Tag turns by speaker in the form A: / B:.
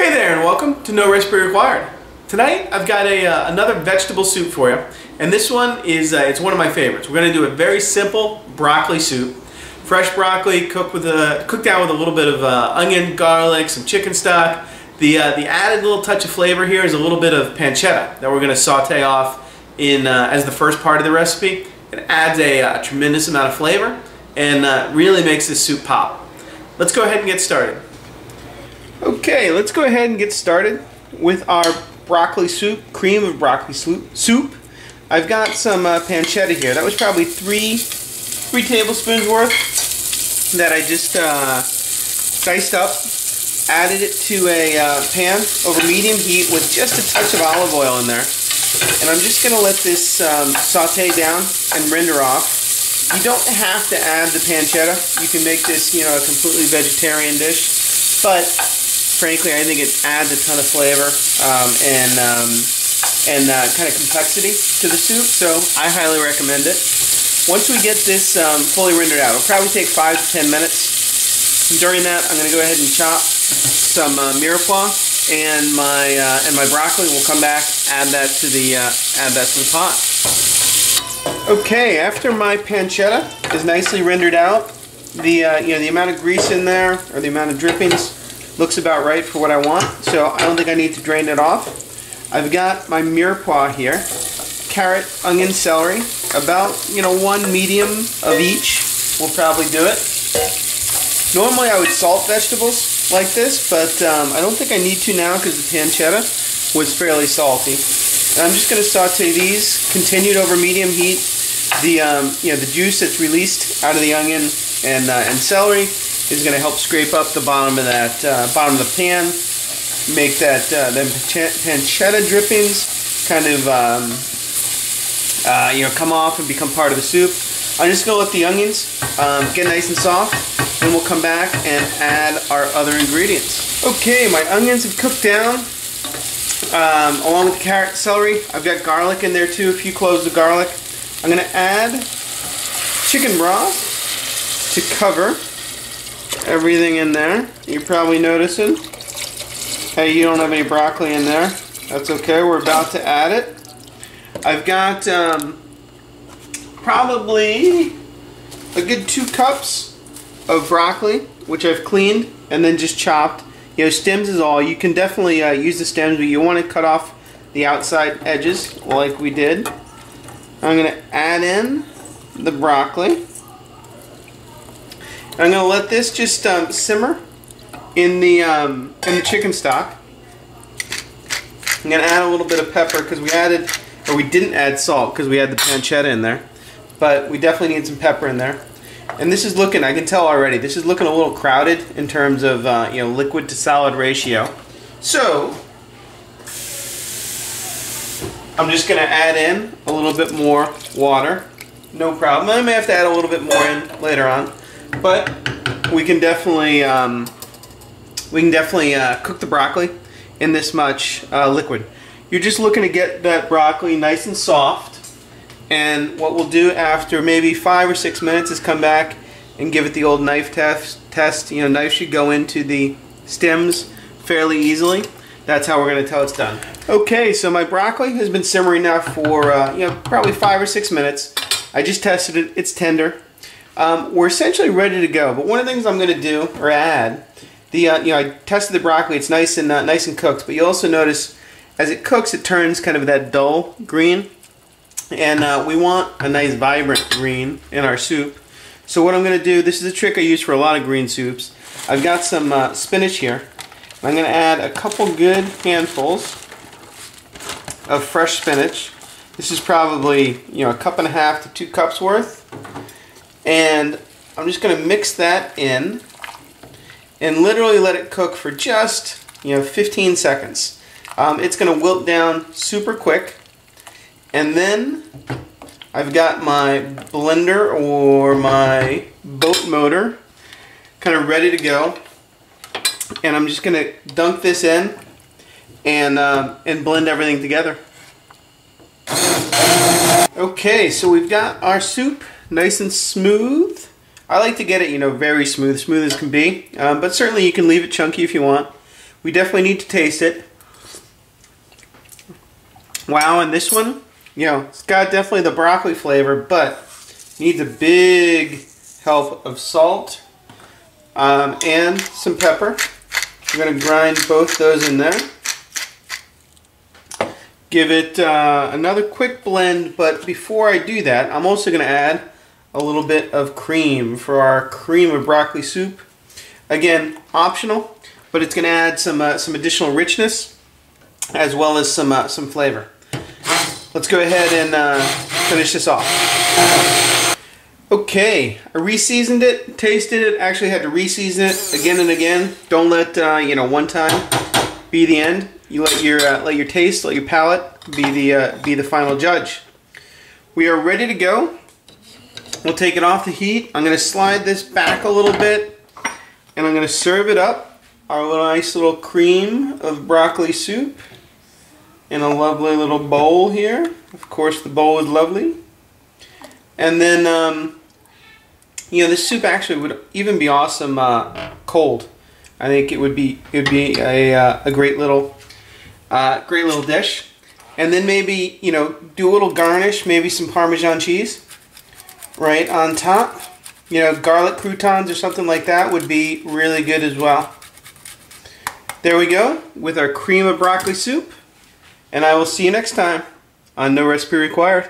A: Hey there and welcome to No Recipe Required. Tonight I've got another vegetable soup for you, and this one is it's one of my favorites. We're going to do a very simple broccoli soup. Fresh broccoli cooked down with a little bit of onion, garlic, some chicken stock. The added little touch of flavor here is a little bit of pancetta that we're going to saute off in as the first part of the recipe. It adds a tremendous amount of flavor and really makes this soup pop. Let's go ahead and get started. Okay, let's go ahead and get started with our broccoli soup, cream of broccoli soup. I've got some pancetta here. That was probably three tablespoons worth that I just diced up. Added it to a pan over medium heat with just a touch of olive oil in there. And I'm just going to let this saute down and render off. You don't have to add the pancetta. You can make this, a completely vegetarian dish. But frankly, I think it adds a ton of flavor and kind of complexity to the soup, so I highly recommend it. Once we get this fully rendered out, it'll probably take 5 to 10 minutes. And during that, I'm going to go ahead and chop some Mirepoix and my broccoli. We'll come back, add that to the pot. Okay, after my pancetta is nicely rendered out, the amount of grease in there or the amount of drippings looks about right for what I want, so I don't think I need to drain it off. I've got my Mirepoix here, carrot, onion, celery, about one medium of each will probably do it. Normally I would salt vegetables like this, but I don't think I need to now because the pancetta was fairly salty. And I'm just going to saute these, continued over medium heat. The juice that's released out of the onion and celery is going to help scrape up the bottom of bottom of the pan, make that the pancetta drippings kind of come off and become part of the soup. I'm just going to let the onions get nice and soft, and we'll come back and add our other ingredients. Okay, my onions have cooked down along with the carrot and celery. I've got garlic in there too, a few cloves of garlic. I'm going to add chicken broth to cover everything in there. You're probably noticing, hey, you don't have any broccoli in there. That's okay, we're about to add it. I've got probably a good 2 cups of broccoli, which I've cleaned and then just chopped. Stems is all. You can definitely use the stems, but you want to cut off the outside edges like we did. I'm going to add in the broccoli. I'm going to let this just simmer in the chicken stock. I'm going to add a little bit of pepper because we didn't add salt because we had the pancetta in there, but we definitely need some pepper in there. And this is looking, I can tell already, this is looking a little crowded in terms of liquid to solid ratio. So I'm just going to add in a little bit more water. No problem. I may have to add a little bit more in later on. But we can definitely cook the broccoli in this much liquid. You're just looking to get that broccoli nice and soft, and what we'll do after maybe 5 or 6 minutes is come back and give it the old knife test. Knife should go into the stems fairly easily. That's how we're going to tell it's done. Okay, so my broccoli has been simmering now for probably 5 or 6 minutes. I just tested it; it's tender. We're essentially ready to go, but one of the things I'm going to do or add, I tested the broccoli. It's nice and cooked, but you also notice as it cooks, it turns kind of that dull green, and we want a nice vibrant green in our soup. So what I'm going to do, this is a trick I use for a lot of green soups. I've got some spinach here. I'm going to add a couple good handfuls of fresh spinach. This is probably 1.5 cups to 2 cups worth. And I'm just going to mix that in and literally let it cook for just 15 seconds. It's going to wilt down super quick, and then I've got my blender or my boat motor kind of ready to go, and I'm just going to dunk this in and blend everything together. Okay, so we've got our soup nice and smooth. I like to get it, very smooth, smooth as can be, but certainly you can leave it chunky if you want. We definitely need to taste it. Wow, and this one, you know, it's got definitely the broccoli flavor, but needs a big help of salt and some pepper. We're going to grind both those in there. Give it another quick blend, but before I do that, I'm also going to add a little bit of cream for our cream of broccoli soup. Again, optional, but it's going to add some additional richness as well as some flavor. Let's go ahead and finish this off. Okay, I re-seasoned it, tasted it, actually had to re-season it again and again. Don't let you know, one time be the end. You let your taste, let your palate be the final judge. We are ready to go. We'll take it off the heat. I'm going to slide this back a little bit, and I'm going to serve it up. Our nice little cream of broccoli soup in a lovely little bowl here. Of course, the bowl is lovely. And then, you know, this soup actually would even be awesome cold. I think it would be a great little dish. And then maybe, you know, do a little garnish, maybe some Parmesan cheese right on top. You know, garlic croutons or something like that would be really good as well. There we go with our cream of broccoli soup. And I will see you next time on No Recipe Required.